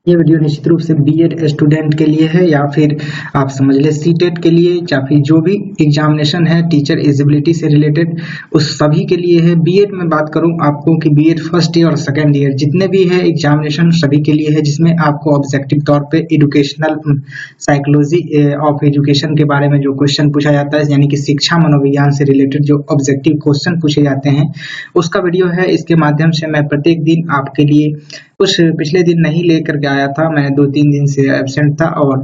ये वीडियो निश्चित रूप से बीएड स्टूडेंट के लिए है या फिर आप समझ ले सीटेट के लिए या फिर जो भी एग्जामिनेशन है टीचर एलिजिबिलिटी से रिलेटेड उस सभी के लिए है। बीएड में बात करूं आपको कि बीएड फर्स्ट ईयर और सेकंड ईयर जितने भी है एग्जामिनेशन सभी के लिए है, जिसमें आपको ऑब्जेक्टिव तौर पे एजुकेशनल साइकोलॉजी ऑफ एजुकेशन के बारे में जो क्वेश्चन पूछा जाता है, यानी कि शिक्षा मनोविज्ञान से रिलेटेड जो ऑब्जेक्टिव क्वेश्चन पूछे जाते हैं उसका वीडियो है। इसके माध्यम से मैं प्रत्येक दिन आपके लिए कुछ पिछले दिन नहीं लेकर के आया था, मैं 2-3 दिन से एब्सेंट था और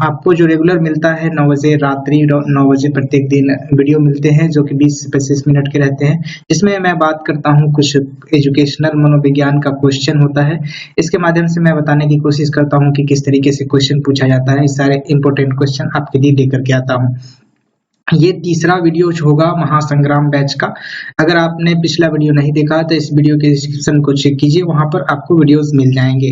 आपको जो रेगुलर मिलता है 9 बजे रात्रि 9 बजे प्रत्येक दिन वीडियो मिलते हैं जो कि 20 से 25 मिनट के रहते हैं, जिसमें मैं बात करता हूं कुछ एजुकेशनल मनोविज्ञान का क्वेश्चन होता है। इसके माध्यम से मैं बताने की कोशिश करता हूं कि किस तरीके से क्वेश्चन पूछा जाता है। इस सारे इंपॉर्टेंट क्वेश्चन आपके लिए लेकर के आता हूँ। ये तीसरा वीडियो होगा महासंग्राम बैच का। अगर आपने पिछला वीडियो नहीं देखा तो इस वीडियो के डिस्क्रिप्शन को चेक कीजिए, वहां पर आपको वीडियोस मिल जाएंगे,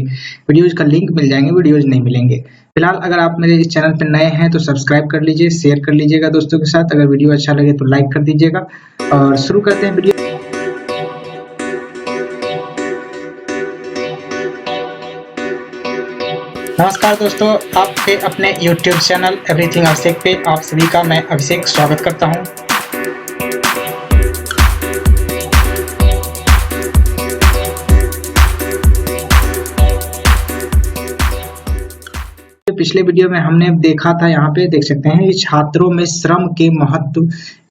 वीडियोस का लिंक मिल जाएंगे, वीडियोस नहीं मिलेंगे। फिलहाल अगर आप मेरे इस चैनल पर नए हैं तो सब्सक्राइब कर लीजिए, शेयर कर लीजिएगा दोस्तों के साथ। अगर वीडियो अच्छा लगे तो लाइक कर दीजिएगा और शुरू करते हैं वीडियो। नमस्कार दोस्तों, आपके अपने YouTube चैनल एवरीथिंग अभिषेक पे आप सभी का मैं अभिषेक स्वागत करता हूं। पिछले वीडियो में हमने देखा था, यहाँ पे देख सकते हैं, छात्रों में श्रम के महत्व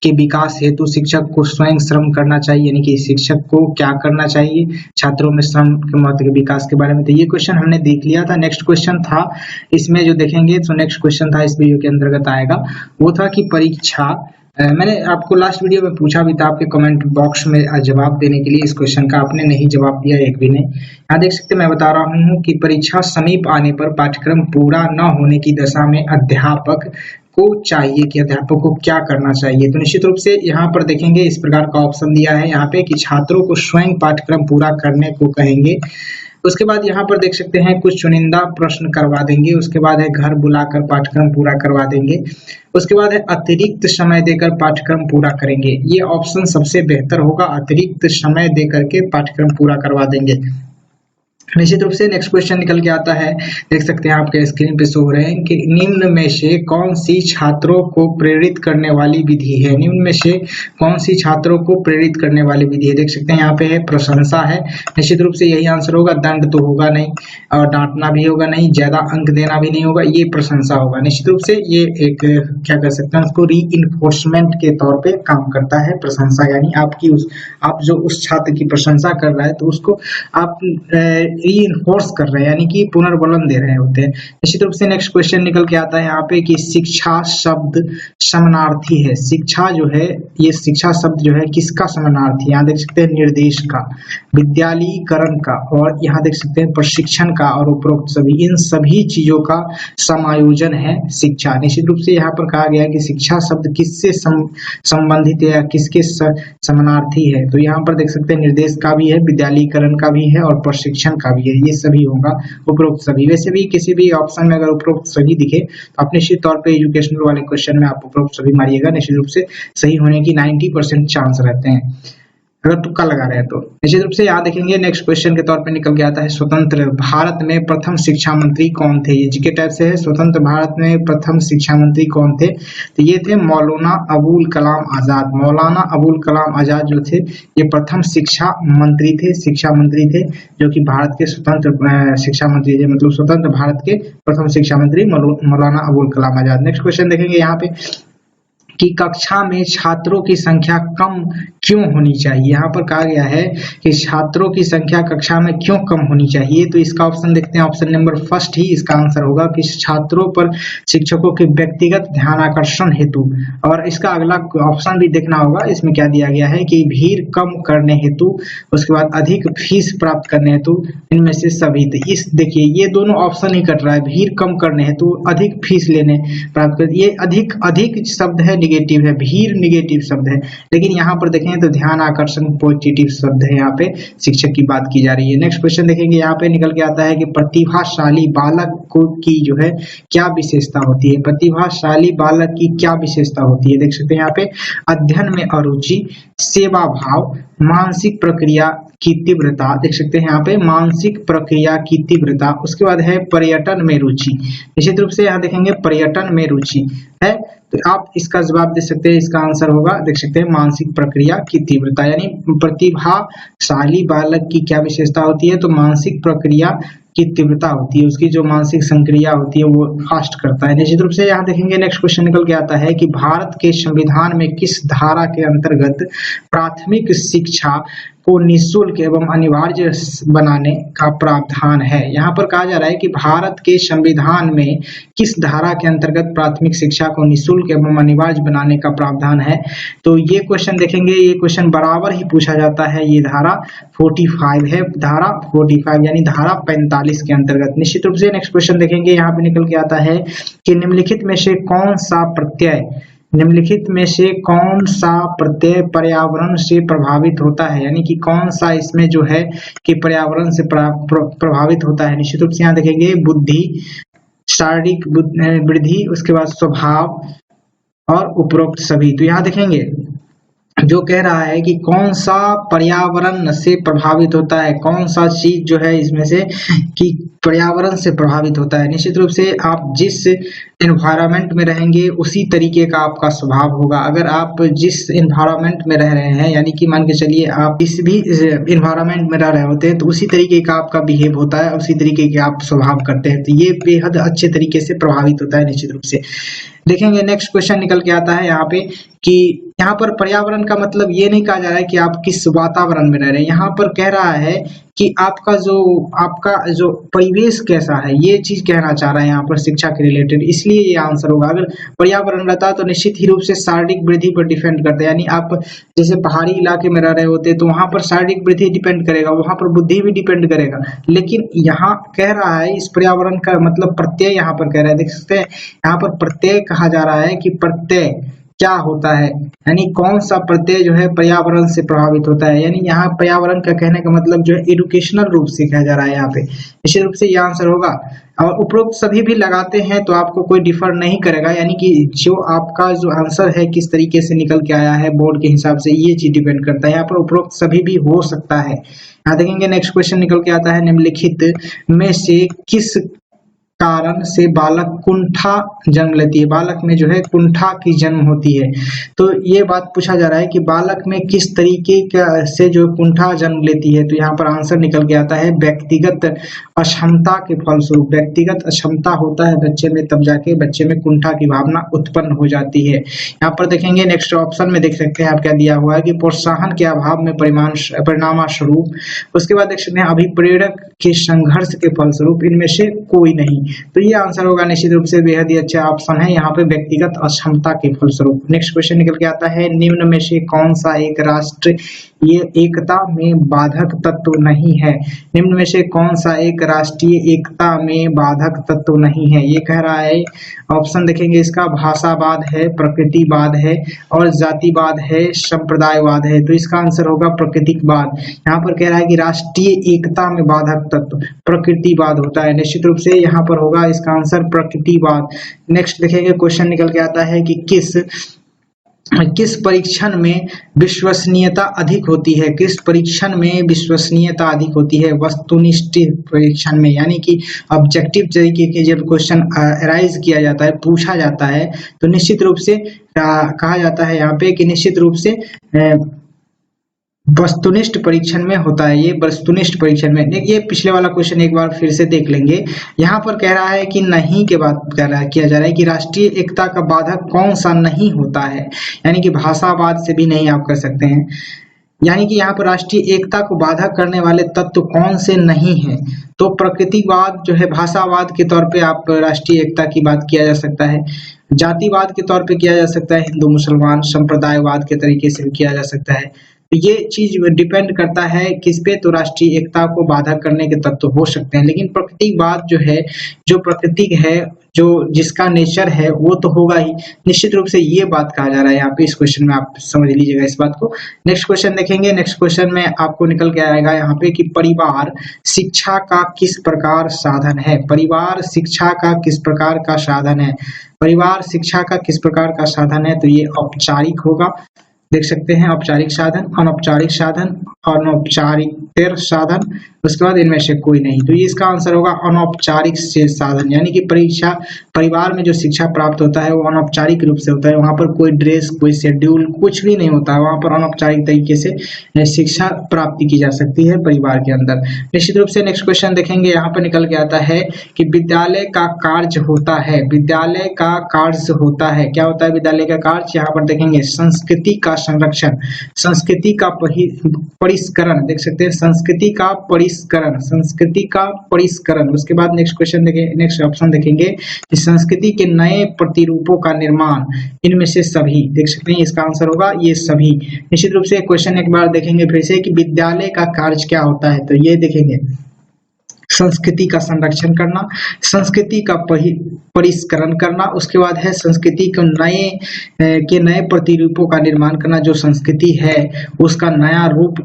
के विकास हेतु शिक्षक को स्वयं श्रम करना चाहिए, यानी कि शिक्षक को क्या करना चाहिए छात्रों में श्रम के महत्व के विकास के बारे में। तो ये क्वेश्चन हमने देख लिया था। नेक्स्ट क्वेश्चन था इसमें जो देखेंगे, तो नेक्स्ट क्वेश्चन था इस वीडियो के अंतर्गत आएगा, वो था कि परीक्षा मैंने आपको लास्ट वीडियो में पूछा भी था आपके कमेंट बॉक्स में जवाब देने के लिए इस क्वेश्चन का, आपने नहीं जवाब दिया एक भी नहीं। यहाँ देख सकते मैं बता रहा हूँ कि परीक्षा समीप आने पर पाठ्यक्रम पूरा न होने की दशा में अध्यापक को चाहिए कि अध्यापक को क्या करना चाहिए। तो निश्चित रूप से यहाँ पर देखेंगे इस प्रकार का ऑप्शन दिया है यहाँ पे कि छात्रों को स्वयं पाठ्यक्रम पूरा करने को कहेंगे। उसके बाद यहाँ पर देख सकते हैं कुछ चुनिंदा प्रश्न करवा देंगे, उसके बाद है घर बुलाकर पाठ्यक्रम पूरा करवा देंगे, उसके बाद है अतिरिक्त समय देकर पाठ्यक्रम पूरा करेंगे। ये ऑप्शन सबसे बेहतर होगा, अतिरिक्त समय देकर के पाठ्यक्रम पूरा करवा देंगे। निश्चित रूप से नेक्स्ट क्वेश्चन निकल के आता है, देख सकते हैं आपके स्क्रीन पे शो हो रहे हैं कि निम्न में से कौन सी छात्रों को प्रेरित करने वाली विधि है। निम्न में से कौन सी छात्रों को प्रेरित करने वाली विधि है। देख सकते हैं यहाँ पे है प्रशंसा है, निश्चित रूप से यही आंसर होगा। दंड तो होगा नहीं और डांटना भी होगा नहीं, ज्यादा अंक देना भी नहीं होगा, ये प्रशंसा होगा। निश्चित रूप से ये एक क्या कर सकते हैं उसको री-इन्फोर्समेंट के तौर पे काम करता है प्रशंसा, यानी आपकी आप जो उस छात्र की प्रशंसा कर रहा है तो उसको आप रीइंफोर्स कर रहे हैं, यानी कि पुनर्बलन दे रहे होते हैं। निश्चित रूप से नेक्स्ट क्वेश्चन निकल के आता है यहाँ पे कि शिक्षा शब्द समानार्थी है। शिक्षा जो है, ये शिक्षा शब्द जो है किसका समानार्थी, यहाँ देख सकते हैं निर्देश का, विद्यालयीकरण का और यहाँ देख सकते हैं प्रशिक्षण का और उपरोक्त सभी, इन सभी चीजों का समायोजन है शिक्षा। निश्चित रूप से यहाँ पर कहा गया है कि शिक्षा शब्द किससे संबंधित है या किसके समानार्थी है। तो यहाँ पर देख सकते हैं निर्देश का भी है, विद्यालयीकरण का भी है और प्रशिक्षण का भी है, ये सभी होगा उपरोक्त सभी। वैसे भी किसी भी ऑप्शन में अगर उपरोक्त सभी दिखे तो आप निश्चित तौर पे एजुकेशनल वाले क्वेश्चन में आप उपरोक्त सभी मारिएगा, निश्चित रूप से सही होने की 90% चांस रहते हैं अगर तुक्का लगा रहे हैं तो। निश्चित रूप से यहाँ देखेंगे नेक्स्ट क्वेश्चन के तौर पे निकल के आता है स्वतंत्र भारत में प्रथम शिक्षा मंत्री कौन थे। ये जीके टाइप से है, स्वतंत्र भारत में प्रथम शिक्षा मंत्री कौन थे, तो ये थे मौलाना अबुल कलाम आजाद। मौलाना अबुल कलाम आजाद जो थे ये प्रथम शिक्षा मंत्री थे जो कि भारत के स्वतंत्र शिक्षा मंत्री थे, मतलब स्वतंत्र भारत के प्रथम शिक्षा मंत्री मौलाना अबुल कलाम आजाद। नेक्स्ट क्वेश्चन देखेंगे यहाँ पे कि कक्षा में छात्रों की संख्या कम क्यों होनी चाहिए। यहाँ पर कहा गया है कि छात्रों की संख्या कक्षा में क्यों कम होनी चाहिए, तो इसका ऑप्शन देखते हैं। ऑप्शन नंबर फर्स्ट ही इसका आंसर होगा कि छात्रों पर शिक्षकों के व्यक्तिगत ध्यान आकर्षण हेतु, और इसका अगला ऑप्शन भी देखना होगा, इसमें क्या दिया गया है कि भीड़ कम करने हेतु, उसके बाद अधिक फीस प्राप्त करने हेतु, इनमें से सभी। तो इस देखिए ये दोनों ऑप्शन ही कट रहा है, भीड़ कम करने हेतु, अधिक फीस लेने प्राप्त कर, ये अधिक शब्द है निगेटिव है, भीड़ निगेटिव शब्द है, लेकिन यहाँ पर देखें तो ध्यान आकर्षण पॉजिटिव शब्द है, यहाँ पे शिक्षक की बात की जा रही है। नेक्स्ट क्वेश्चन देखेंगे, यहाँ पे निकल के आता है कि प्रतिभाशाली बालक को की जो है क्या विशेषता होती है। प्रतिभाशाली बालक की क्या विशेषता होती है, देख सकते हैं यहाँ पे अध्ययन में अरुचि, सेवा भाव, मानसिक प्रक्रिया की तीव्रता, देख सकते हैं यहाँ पे मानसिक प्रक्रिया की तीव्रता। उसके बाद है पर्यटन में रुचि, निश्चित रूप से यहाँ देखेंगे पर्यटन में रुचि है, तो आप इसका जवाब दे सकते हैं, इसका आंसर होगा देख सकते हैं मानसिक प्रक्रिया की तीव्रता। यानी प्रतिभाशाली बालक की क्या विशेषता होती है, तो मानसिक प्रक्रिया की तीव्रता होती है, उसकी जो मानसिक संक्रिया होती है वो फास्ट करता है। निश्चित रूप से यहाँ देखेंगे नेक्स्ट क्वेश्चन निकल के आता है कि भारत के संविधान में किस धारा के अंतर्गत प्राथमिक शिक्षा को निःशुल्क एवं अनिवार्य बनाने का प्रावधान है। यहाँ पर कहा जा रहा है कि भारत के संविधान में किस धारा के अंतर्गत प्राथमिक शिक्षा को निःशुल्क एवं अनिवार्य बनाने का प्रावधान है। तो ये क्वेश्चन देखेंगे, ये क्वेश्चन बराबर ही पूछा जाता है, ये धारा 45 है, धारा 45 यानी धारा 45 के अंतर्गत। निश्चित रूप से नेक्स्ट क्वेश्चन देखेंगे, यहाँ पे निकल के आता है कि निम्नलिखित में से कौन सा प्रत्यय पर्यावरण से प्रभावित होता है, यानी कि कौन सा इसमें जो है कि पर्यावरण से प्रभावित होता है। निश्चित रूप से यहाँ देखेंगे बुद्धि, शारीरिक वृद्धि, उसके बाद स्वभाव और उपरोक्त सभी। तो यहाँ देखेंगे जो कह रहा है कि कौन सा पर्यावरण से प्रभावित होता है, कौन सा चीज जो है इसमें से कि पर्यावरण से प्रभावित होता है। निश्चित रूप से आप जिस एनवायरनमेंट में रहेंगे उसी तरीके का आपका स्वभाव होगा। अगर आप जिस एनवायरनमेंट में रह रहे हैं, यानी कि मान के चलिए आप किसी भी एनवायरनमेंट में रह रहे होते हैं, तो उसी तरीके का आपका बिहेव होता है, उसी तरीके के आप स्वभाव करते हैं, तो ये बेहद अच्छे तरीके से प्रभावित होता है। निश्चित रूप से देखेंगे नेक्स्ट क्वेश्चन निकल के आता है यहाँ पे कि यहाँ पर पर्यावरण का मतलब ये नहीं कहा जा रहा है कि आप किस वातावरण में रह रहे हैं, यहाँ पर कह रहा है कि आपका जो परिवेश कैसा है, ये चीज कहना चाह रहा है यहाँ पर शिक्षा के रिलेटेड, इसलिए ये आंसर होगा। अगर पर्यावरण रहता तो निश्चित ही रूप से शारीरिक वृद्धि पर डिपेंड करता है, यानी आप जैसे पहाड़ी इलाके में रह रहे होते तो वहां पर शारीरिक वृद्धि डिपेंड करेगा, वहां पर बुद्धि भी डिपेंड करेगा, लेकिन यहाँ कह रहा है इस पर्यावरण का मतलब प्रत्यय, यहाँ पर कह रहा है, देख सकते हैं यहाँ पर प्रत्यय कहा जा रहा है कि प्रत्यय क्या होता है, यानी कौन सा प्रत्यय जो है पर्यावरण से प्रभावित होता है। यानी यहाँ पर्यावरण का कहने का मतलब जो है एजुकेशनल रूप से कहा जा रहा है यहाँ पे, निश्चित रूप से ये आंसर होगा। और उपरोक्त सभी भी लगाते हैं तो आपको कोई डिफर नहीं करेगा, यानी कि जो आपका जो आंसर है किस तरीके से निकल के आया है बोर्ड के हिसाब से, ये चीज डिपेंड करता है। यहाँ पर उपरोक्त सभी भी हो सकता है। यहाँ देखेंगे नेक्स्ट क्वेश्चन निकल के आता है, निम्नलिखित में से किस कारण से बालक कुंठा जन्म लेती है, बालक में जो है कुंठा की जन्म होती है। तो ये बात पूछा जा रहा है कि बालक में किस तरीके से जो कुंठा जन्म लेती है, तो यहाँ पर आंसर निकल के आता है व्यक्तिगत अक्षमता के फलस्वरूप। व्यक्तिगत अक्षमता होता है बच्चे में, तब जाके बच्चे में कुंठा की भावना उत्पन्न हो जाती है। यहाँ पर देखेंगे नेक्स्ट ऑप्शन में देख सकते हैं आप क्या दिया हुआ है कि प्रोत्साहन के अभाव में परिणामस्वरूप, उसके बाद देख सकते हैं अभिप्रेरक के संघर्ष के फलस्वरूप, इनमें से कोई नहीं। तो ये आंसर होगा निश्चित रूप से बेहद ही अच्छा ऑप्शन है यहाँ पे, व्यक्तिगत अक्षमता के फलस्वरूप। नेक्स्ट क्वेश्चन निकल के आता है, निम्न में से कौन सा एक राष्ट्र ये एकता में बाधक तत्व नहीं है। निम्न में से कौन सा एक राष्ट्रीय एकता में बाधक तत्व नहीं है, ये कह रहा है। ऑप्शन देखेंगे इसका, भाषावाद है, प्रकृतिवाद है और जातिवाद है, संप्रदायवाद है। तो इसका आंसर होगा प्रकृतिवाद। यहाँ पर कह रहा है कि राष्ट्रीय एकता में बाधक तत्व प्रकृतिवाद होता है, निश्चित रूप से यहाँ पर होगा इसका आंसर प्रकृतिवाद। नेक्स्ट देखेंगे क्वेश्चन निकल के आता है कि किस परीक्षण में विश्वसनीयता अधिक होती है, किस परीक्षण में विश्वसनीयता अधिक होती है, वस्तुनिष्ठ परीक्षण में, यानी कि ऑब्जेक्टिव तरीके के जब क्वेश्चन अराइज किया जाता है, पूछा जाता है, तो निश्चित रूप से कहा जाता है यहाँ पे कि निश्चित रूप से वस्तुनिष्ठ परीक्षण में होता है। ये वस्तुनिष्ठ परीक्षण में, देखिए पिछले वाला क्वेश्चन एक बार फिर से देख लेंगे। यहाँ पर कह रहा है कि नहीं के बात किया जा रहा है कि राष्ट्रीय एकता का बाधक कौन सा नहीं होता है, यानी कि भाषावाद से भी नहीं आप कर सकते हैं, यानी कि यहाँ पर राष्ट्रीय एकता को बाधा करने वाले तत्व कौन से नहीं है। तो प्रकृतिवाद जो है भाषावाद के तौर पे आप राष्ट्रीय एकता की बात किया जा सकता है, जातिवाद के तौर पे किया जा सकता है, हिंदू मुसलमान संप्रदायवाद के तरीके से भी किया जा सकता है। तो ये चीज डिपेंड करता है किस पे, तो राष्ट्रीय एकता को बाधा करने के तत्व हो सकते हैं, लेकिन प्रकृतिवाद जो है, जो प्रकृति है, जो जिसका नेचर है वो तो होगा ही। निश्चित रूप से ये बात कहा जा रहा है यहाँ पे, इस क्वेश्चन में आप समझ लीजिएगा इस बात को। नेक्स्ट क्वेश्चन देखेंगे, नेक्स्ट क्वेश्चन में आपको निकल के आएगा यहाँ पे कि परिवार शिक्षा का किस प्रकार साधन है, परिवार शिक्षा का किस प्रकार का साधन है, परिवार शिक्षा का किस प्रकार का साधन है, तो ये औपचारिक होगा। देख सकते हैं औपचारिक साधन, अनौपचारिक साधन, अनौपचारिक साधन, उसके बाद इनमें से कोई नहीं। तो ये इसका आंसर होगा अनौपचारिक से साधन, यानी कि परीक्षा परिवार में जो शिक्षा प्राप्त होता है वो अनौपचारिक रूप से होता है। वहाँ पर कोई ड्रेस, कोई शेड्यूल, कुछ भी नहीं होता है। वहाँ पर अनौपचारिक तरीके से शिक्षा प्राप्ति की जा सकती है परिवार के अंदर। निश्चित रूप से नेक्स्ट क्वेश्चन देखेंगे, यहाँ पर निकल के आता है कि विद्यालय का कार्य होता है, विद्यालय का कार्य होता है, क्या होता है विद्यालय का कार्य? यहाँ पर देखेंगे संस्कृति का संरक्षण, संस्कृति का परिष्करण, देख सकते हैं संस्कृति का परिष्करण, संस्कृति का परिष्करण। उसके बाद नेक्स्ट क्वेश्चन देखेंगे, नेक्स्ट ऑप्शन देखेंगे कि संस्कृति के नए प्रतिरूपों का निर्माण, इनमें से सभी, देख सकते हैं इसका आंसर होगा ये सभी। निश्चित रूप से क्वेश्चन एक बार देखेंगे फिर से कि विद्यालय का कार्य क्या होता है, तो ये देखेंगे संस्कृति का संरक्षण करना, संस्कृति का परिष्करण करना, उसके बाद है संस्कृति को नए प्रतिरूपों का निर्माण करना, जो संस्कृति है उसका नया रूप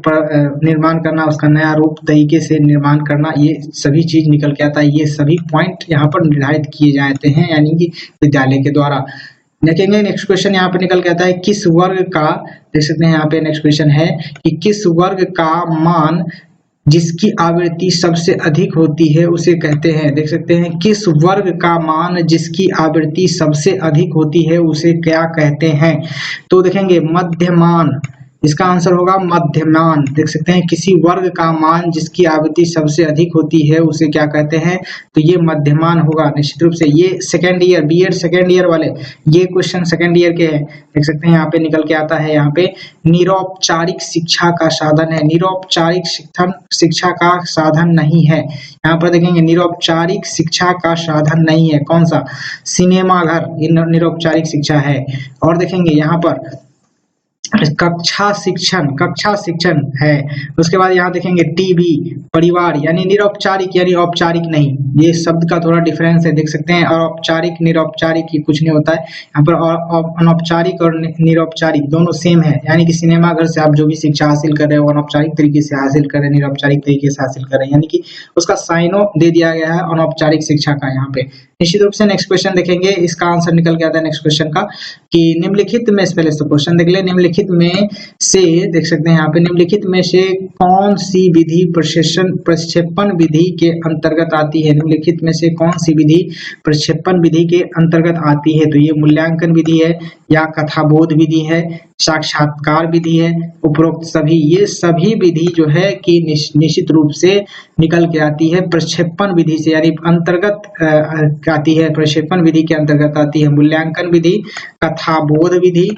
निर्माण करना, उसका नया रूप तरीके से निर्माण करना, ये सभी चीज निकल के आता है। ये सभी पॉइंट यहाँ पर निर्धारित किए जाते हैं, यानी कि विद्यालय के द्वारा। देखेंगे नेक्स्ट क्वेश्चन यहाँ पे निकल के आता है किस वर्ग का, देख सकते हैं यहाँ पे नेक्स्ट क्वेश्चन है कि किस वर्ग का मान जिसकी आवृत्ति सबसे अधिक होती है उसे कहते हैं, देख सकते हैं किस वर्ग का मान जिसकी आवृत्ति सबसे अधिक होती है उसे क्या कहते हैं? तो देखेंगे मध्यमान, इसका आंसर होगा मध्यमान। देख सकते हैं किसी वर्ग का मान जिसकी आवृत्ति सबसे अधिक होती है उसे क्या कहते हैं? तो ये मध्यमान होगा। निश्चित रूप से ये second year, BEd second year वाले ये क्वेश्चन सेकेंड ईयर के हैं, देख सकते हैं यहाँ पे निकल के आता है। यहाँ पे निरौपचारिक शिक्षा का साधन है, निरौपचारिक शिक्षा का साधन नहीं है। यहाँ पर देखेंगे निरौपचारिक शिक्षा का साधन नहीं है, कौन सा? सिनेमा घर, ये निरौपचारिक शिक्षा है। और देखेंगे यहाँ पर कक्षा शिक्षण है। उसके बाद यहाँ देखेंगे टीवी, परिवार, यानी निरौपचारिक यानी औपचारिक नहीं, ये शब्द का थोड़ा डिफरेंस है, देख सकते हैं। और औपचारिक निरौपचारिक ये कुछ नहीं होता है यहाँ पर। अनौपचारिक और निरौपचारिक दोनों सेम है, यानी कि सिनेमा घर से आप जो भी शिक्षा हासिल कर रहे हो अनौपचारिक तरीके से हासिल कर रहे हैं, निरौपचारिक तरीके से हासिल कर रहे हैं, यानी कि उसका साइनो दे दिया गया है अनौपचारिक शिक्षा का यहाँ पे। निश्चित रूप से नेक्स्ट क्वेश्चन देखेंगे, इसका आंसर निकल के आता है नेक्स्ट क्वेश्चन का कि निम्नलिखित में, पहले से क्वेश्चन देख ले, निम्नलिखित में से, देख सकते हैं यहाँ पे निम्नलिखित में से कौन सी विधि प्रक्षेपण विधि के अंतर्गत आती है? निम्नलिखित में से कौन सी विधि प्रक्षेपण विधि के अंतर्गत आती है? तो ये मूल्यांकन विधि है या कथाबोध विधि है, साक्षात्कार विधि है, उपरोक्त सभी, ये सभी विधि जो है कि निश्चित रूप से निकल के आती है प्रक्षेपण विधि से, यानी अंतर्गत आती है, प्रक्षेपण विधि के अंतर्गत आती है। मूल्यांकन विधि, कथाबोध विधि,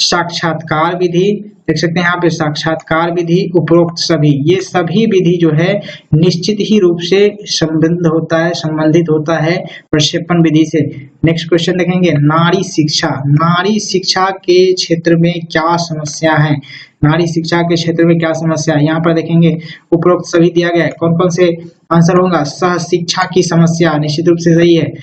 साक्षात्कार विधि, देख सकते हैं यहाँ पे साक्षात्कार विधि, उपरोक्त सभी, ये सभी विधि जो है निश्चित ही रूप से संबंधित होता है प्रक्षेपण विधि से। नेक्स्ट क्वेश्चन देखेंगे, नारी शिक्षा, नारी शिक्षा के क्षेत्र में क्या समस्या है? नारी शिक्षा के क्षेत्र में क्या समस्या है? यहाँ पर देखेंगे उपरोक्त सभी दिया गया है, कौन कौन से आंसर होगा? सह शिक्षा की समस्या निश्चित रूप से सही है,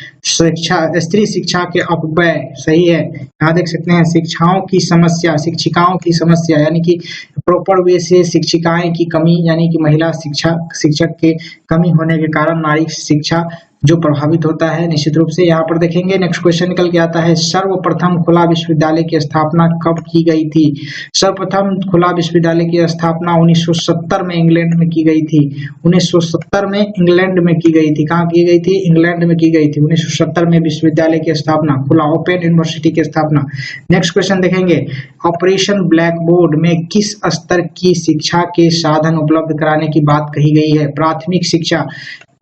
स्त्री शिक्षा के अपव्यय सही है, यहाँ देख सकते हैं शिक्षाओं की समस्या, शिक्षिकाओं की समस्या, यानी कि प्रॉपर वे से शिक्षिकाएं की कमी, यानी कि महिला शिक्षक के कमी होने के कारण नारी शिक्षा जो प्रभावित होता है। निश्चित रूप से यहाँ पर देखेंगे नेक्स्ट क्वेश्चन निकल के आता है, सर्वप्रथम खुला विश्वविद्यालय की स्थापना कब की गई थी? सर्वप्रथम खुला विश्वविद्यालय की स्थापना 1970 में इंग्लैंड में की गई थी। 1970 में इंग्लैंड में की गई थी। कहाँ की गई थी? इंग्लैंड में की गई थी। 1970 में विश्वविद्यालय की स्थापना, खुला ओपन यूनिवर्सिटी की स्थापना। नेक्स्ट क्वेश्चन देखेंगे, ऑपरेशन ब्लैक बोर्ड में किस स्तर की शिक्षा के साधन उपलब्ध कराने की बात कही गई है? प्राथमिक शिक्षा,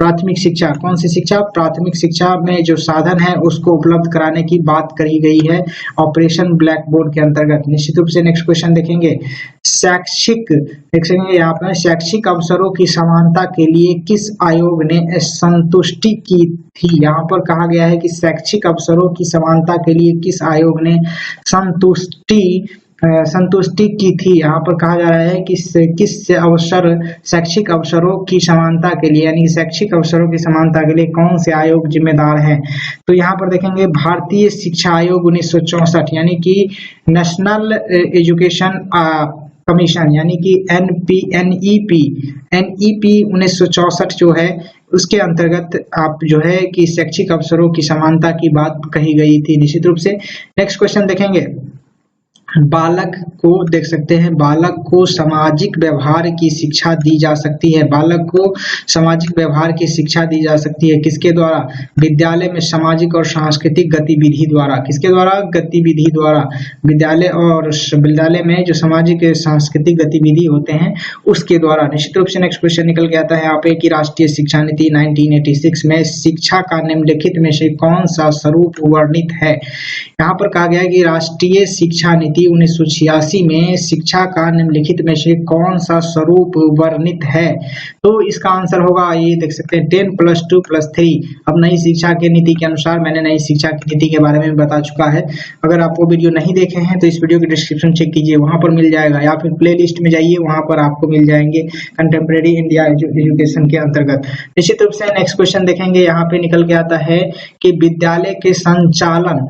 प्राथमिक शिक्षा, कौन सी शिक्षा? प्राथमिक शिक्षा में जो साधन है उसको उपलब्ध कराने की बात कही गई है ऑपरेशन ब्लैक बोर्ड के अंतर्गत। निश्चित रूप से नेक्स्ट क्वेश्चन देखेंगे, शैक्षिक, देखेंगे यहाँ पर शैक्षिक अवसरों की समानता के लिए किस आयोग ने संतुष्टि की थी? यहाँ पर कहा गया है कि शैक्षिक अवसरों की समानता के लिए किस आयोग ने संतुष्टि की थी। यहाँ पर कहा जा रहा है कि किस अवसर, शैक्षिक अवसरों की समानता के लिए, यानी शैक्षिक अवसरों की समानता के लिए कौन से आयोग जिम्मेदार हैं? तो यहाँ पर देखेंगे भारतीय शिक्षा आयोग 1964, यानी कि नेशनल एजुकेशन कमीशन, यानी कि एनईपी 1964 जो है उसके अंतर्गत आप जो है कि शैक्षिक अवसरों की समानता की बात कही गई थी। निश्चित रूप से नेक्स्ट क्वेश्चन देखेंगे, बालक को देख सकते हैं, बालक को सामाजिक व्यवहार की शिक्षा दी जा सकती है। बालक को सामाजिक व्यवहार की शिक्षा दी जा सकती है किसके द्वारा? विद्यालय में सामाजिक और सांस्कृतिक गतिविधि द्वारा। किसके द्वारा? गतिविधि द्वारा। विद्यालय में जो सामाजिक सांस्कृतिक गतिविधि होते हैं उसके द्वारा। निश्चित रूप से नेक्स्ट क्वेश्चन निकल के आता है यहाँ पे कि राष्ट्रीय शिक्षा नीति 1986 में शिक्षा का निम्नलिखित में से कौन सा स्वरूप वर्णित है? यहाँ पर कहा गया है कि राष्ट्रीय शिक्षा नीति 1986 में शिक्षा का निम्नलिखित में से कौन सा स्वरूप वर्णित है? तो इसका आंसर होगा, ये देख सकते हैं 10 + 2 + 3। अब नई शिक्षा की नीति के अनुसार मैंने नई शिक्षा की नीति के बारे में बता चुका है। अगर आप वो वीडियो नहीं देखे हैं तो इस वीडियो की डिस्क्रिप्शन चेक कीजिए, वहां पर मिल जाएगा, या फिर प्ले लिस्ट में जाइए, वहां पर आपको मिल जाएंगे कंटेम्प्रेरी इंडिया एजुकेशन के अंतर्गत। निश्चित रूप से नेक्स्ट क्वेश्चन देखेंगे, यहाँ पे निकल के आता है कि विद्यालय के संचालन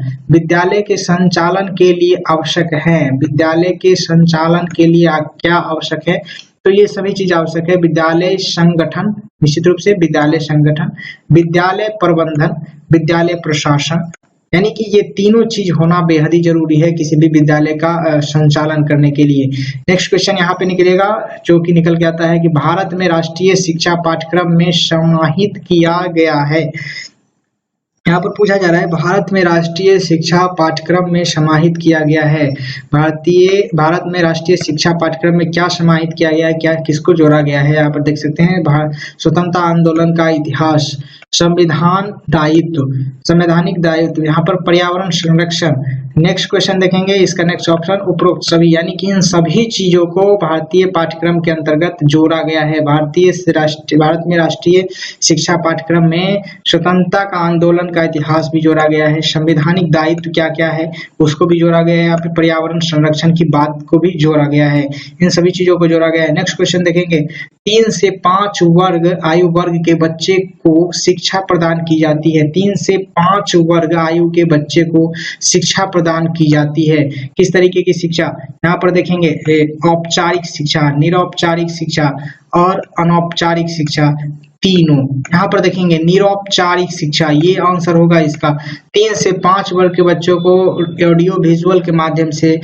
के लिए आवश्यक है। विद्यालय के संचालन के लिए क्या आवश्यक है? तो ये सभी चीज आवश्यक है। विद्यालय संगठन, निश्चित रूप से विद्यालय संगठन, विद्यालय प्रबंधन, विद्यालय प्रशासन, यानी कि ये तीनों चीज होना बेहद ही जरूरी है किसी भी विद्यालय का संचालन करने के लिए। नेक्स्ट क्वेश्चन यहाँ पे निकलेगा, जो कि निकल के आता है कि भारत में राष्ट्रीय शिक्षा पाठ्यक्रम में समाहित किया गया है। यहाँ पर पूछा जा रहा है भारत में राष्ट्रीय शिक्षा पाठ्यक्रम में समाहित किया गया है। भारत में राष्ट्रीय शिक्षा पाठ्यक्रम में क्या समाहित किया गया है, क्या किसको जोड़ा गया है? यहाँ पर देख सकते हैं स्वतंत्रता आंदोलन का इतिहास, संवैधानिक दायित्व, यहाँ पर पर्यावरण संरक्षण। नेक्स्ट क्वेश्चन देखेंगे, इसका नेक्स्ट ऑप्शन उपरोक्त सभी, यानी कि इन सभी चीजों को भारतीय पाठ्यक्रम के अंतर्गत जोड़ा गया है। भारत में राष्ट्रीय शिक्षा पाठ्यक्रम में स्वतंत्रता का आंदोलन का इतिहास भी जोड़ा गया है, संवैधानिक दायित्व क्या क्या है उसको भी जोड़ा गया है, यहाँ पे पर्यावरण संरक्षण की बात को भी जोड़ा गया है, इन सभी चीजों को जोड़ा गया है। नेक्स्ट क्वेश्चन देखेंगे, 3 से 5 आयु वर्ग के बच्चे को शिक्षा प्रदान की जाती है। 3 से 5 वर्ग आयु के बच्चे को शिक्षा प्रदान की जाती है। किस तरीके की शिक्षा? यहाँ पर देखेंगे औपचारिक शिक्षा, निरौपचारिक शिक्षा और अनौपचारिक शिक्षा, तीनों। यहाँ पर देखेंगे निरौपचारिक शिक्षा, ये आंसर होगा इसका। 3 से 5 वर्ग के बच्चों को ऑडियो विजुअल के माध्यम से,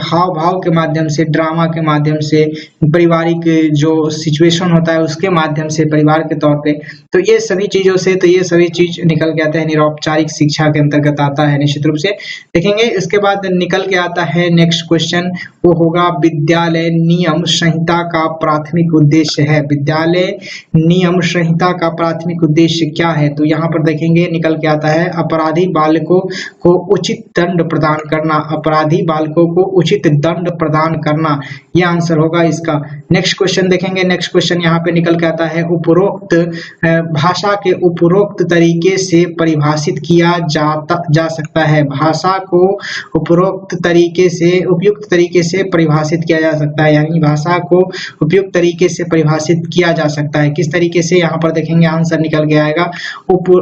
हाव भाव के माध्यम से, ड्रामा के माध्यम से, पारिवारिक जो सिचुएशन होता है उसके माध्यम से, परिवार के तौर पे, तो ये सभी चीजों से, तो ये सभी चीज निकल के आता है निरौपचारिक शिक्षा के अंतर्गत आता है। निश्चित रूप से देखेंगे। इसके बाद निकल के आता है नेक्स्ट क्वेश्चन, वो होगा विद्यालय नियम संहिता का प्राथमिक उद्देश्य है। विद्यालय नियम संहिता का प्राथमिक उद्देश्य क्या है? तो यहाँ पर देखेंगे निकल के आता है अपराधी बालकों को उचित दंड प्रदान करना। अपराधी बालकों को उचित दंड प्रदान करना, यह आंसर होगा इसका। नेक्स्ट क्वेश्चन देखेंगे। नेक्स्ट क्वेश्चन यहाँ पे निकल के आता है उपरोक्त भाषा के उपरोक्त तरीके से परिभाषित किया जा सकता है। भाषा को उपयुक्त तरीके से परिभाषित किया जा सकता है, यानी भाषा को उपयुक्त तरीके से परिभाषित किया जा सकता है। किस तरीके से? यहाँ पर देखेंगे आंसर निकल के आएगा,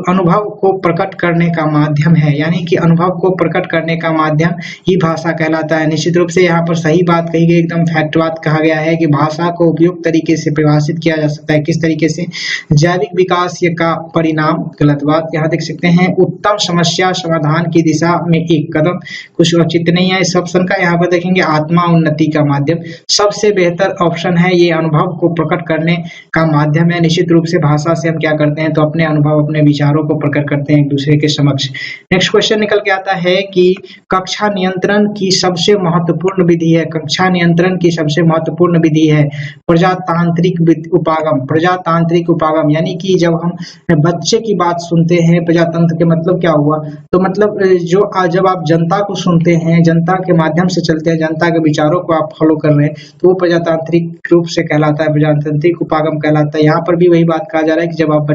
अनुभव को प्रकट करने का माध्यम है, यानी कि अनुभव को प्रकट करने का माध्यम ही भाषा कहलाता है। निश्चित रूप से यहाँ पर सही बात कही गई, एकदम फैक्ट बात कहा गया है कि भाषा को उपयुक्त तरीके से परिभाषित किया जा सकता है। किस तरीके से? जैविक विकास का परिणाम, गलत बात। यहाँ देख सकते हैं उत्तम समस्या समाधान की दिशा में एक कदम, कुछ औचित्य नहीं है इस ऑप्शन का। यहाँ पर देखेंगे आत्मा उन्नति का माध्यम, सबसे बेहतर ऑप्शन है ये, अनुभव को प्रकट करने का माध्यम है। निश्चित रूप से भाषा से हम क्या करते हैं, तो अपने अनुभव, अपने विचारों को प्रकट करते हैं एक दूसरे के समक्ष। नेक्स्ट क्वेश्चन निकल के आता है कि कक्षा नियंत्रण की सबसे महत्वपूर्ण विधि है। कक्षा नियंत्रण की सबसे महत्वपूर्ण विधि है प्रजातांत्रिक उपागम। प्रजातांत्रिक उपागम, यानी कि जब हम बच्चे की बात सुनते हैं, प्रजातंत्र के मतलब क्या हुआ, तो मतलब जब आप जनता को सुनते हैं, जनता के माध्यम से चलते हैं, जनता के विचारों को आप फॉलो कर रहे हैं, तो वो प्रजातांत्रिक रूप से कहलाता है, प्रजातांत्रिक उपागम कहलाता है। यहाँ पर भी वही बात कहा जा रहा है कि जब आप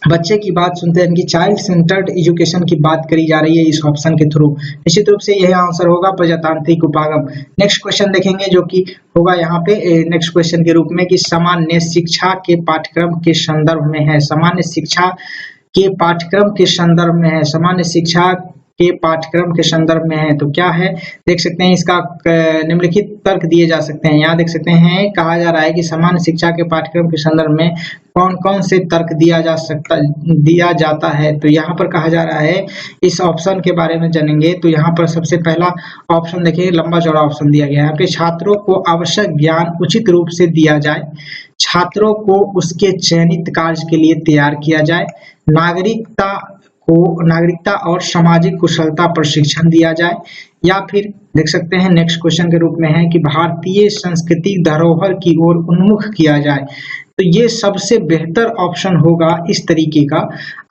बच्चे की बात सुनते हैं, इनकी चाइल्ड सेंटर्ड एजुकेशन की बात करी जा रही है इस ऑप्शन के थ्रू। निश्चित रूप से यह आंसर होगा प्रजातांत्रिक उपागम। नेक्स्ट क्वेश्चन देखेंगे जो कि होगा यहाँ पे नेक्स्ट क्वेश्चन के रूप में कि सामान्य शिक्षा के पाठ्यक्रम के संदर्भ में है। सामान्य शिक्षा के पाठ्यक्रम के संदर्भ में है। सामान्य शिक्षा के पाठ्यक्रम के संदर्भ में है। तो क्या है, देख सकते हैं इसका निम्नलिखित तर्क दिए जा सकते हैं। यहाँ देख सकते हैं कहा जा रहा है कि सामान्य शिक्षा के पाठ्यक्रम के संदर्भ में कौन कौन से तर्क दिया जाता है। तो यहाँ पर कहा जा रहा है, इस ऑप्शन के बारे में जानेंगे। तो यहाँ पर सबसे पहला ऑप्शन देखिए, लंबा चौड़ा ऑप्शन दिया गया है। यहाँ पे छात्रों को आवश्यक ज्ञान उचित रूप से दिया जाए, छात्रों को उसके चयनित कार्य के लिए तैयार किया जाए, नागरिकता और सामाजिक कुशलता प्रशिक्षण दिया जाए, या फिर देख सकते हैं नेक्स्ट क्वेश्चन के रूप में है कि भारतीय सांस्कृतिक धरोहर की ओर उन्मुख किया जाए। तो ये सबसे बेहतर ऑप्शन होगा इस तरीके का।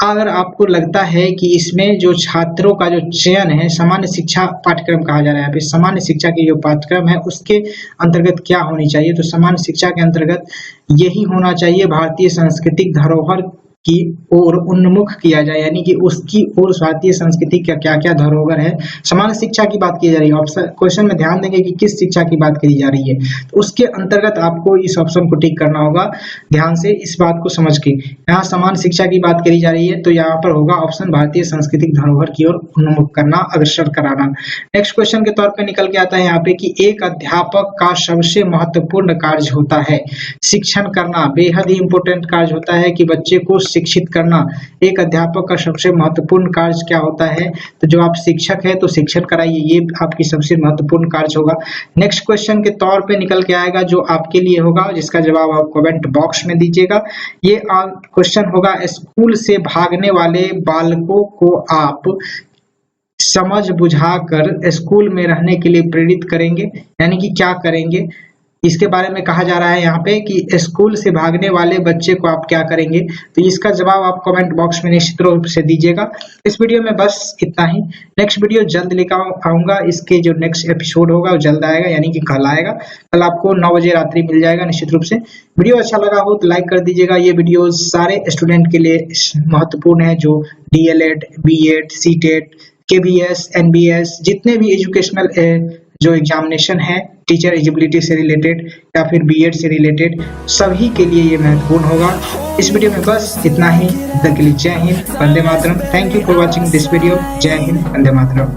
अगर आपको लगता है कि इसमें जो छात्रों का जो चयन है, सामान्य शिक्षा पाठ्यक्रम कहा जा रहा है यहाँ पे, सामान्य शिक्षा के जो पाठ्यक्रम है उसके अंतर्गत क्या होनी चाहिए, तो सामान्य शिक्षा के अंतर्गत यही होना चाहिए, भारतीय सांस्कृतिक धरोहर की ओर उन्मुख किया जाए, यानी कि उसकी ओर भारतीय संस्कृति का क्या क्या धरोहर है। सामान्य शिक्षा की बात की जा रही है, ऑप्शन क्वेश्चन में ध्यान देंगे कि किस शिक्षा की बात करी जा रही है, तो उसके अंतर्गत आपको इस ऑप्शन को टिक करना होगा। ध्यान से इस बात को समझ के, यहाँ सामान्य शिक्षा की बात करी जा रही है तो यहाँ पर होगा ऑप्शन भारतीय सांस्कृतिक धरोहर की ओर उन्मुख करना, अग्रसर कराना। नेक्स्ट क्वेश्चन के तौर पर निकल के आता है यहाँ पे कि एक अध्यापक का सबसे महत्वपूर्ण कार्य होता है शिक्षण करना। बेहद ही इंपॉर्टेंट कार्य होता है कि बच्चे को शिक्षित करना। एक अध्यापक का सबसे महत्वपूर्ण कार्य क्या होता है, तो जो आप शिक्षक है तो शिक्षण कराइए, ये आपकी सबसे महत्वपूर्ण कार्य होगा। नेक्स्ट क्वेश्चन के तौर पे निकल के आएगा जो आपके लिए होगा, जिसका जवाब आप कमेंट बॉक्स में दीजिएगा। ये क्वेश्चन होगा, स्कूल से भागने वाले बालकों को आप समझ बुझाकर स्कूल में रहने के लिए प्रेरित करेंगे, यानी कि क्या करेंगे, इसके बारे में कहा जा रहा है यहाँ पे कि स्कूल से भागने वाले बच्चे को आप क्या करेंगे। तो इसका जवाब आप कमेंट बॉक्स में निश्चित रूप से दीजिएगा। इस वीडियो में बस इतना ही। नेक्स्ट वीडियो जल्द लेकर आऊंगा, इसके जो नेक्स्ट एपिसोड होगा वो जल्द आएगा, यानी कि कल आएगा। कल आपको 9 बजे रात्रि मिल जाएगा निश्चित रूप से। वीडियो अच्छा लगा हो तो लाइक कर दीजिएगा। ये वीडियो सारे स्टूडेंट के लिए महत्वपूर्ण है जो DLED, BEd, CTET, KBS, NBS, जितने भी एजुकेशनल जो एग्जामिनेशन है टीचर एलिजिबिलिटी से रिलेटेड या फिर BEd से रिलेटेड, सभी के लिए ये महत्वपूर्ण होगा। इस वीडियो में बस इतना ही। तब तक के लिए जय हिंद, वंदे मातरम। Thank you for watching this video. जय हिंद, वंदे मातरम।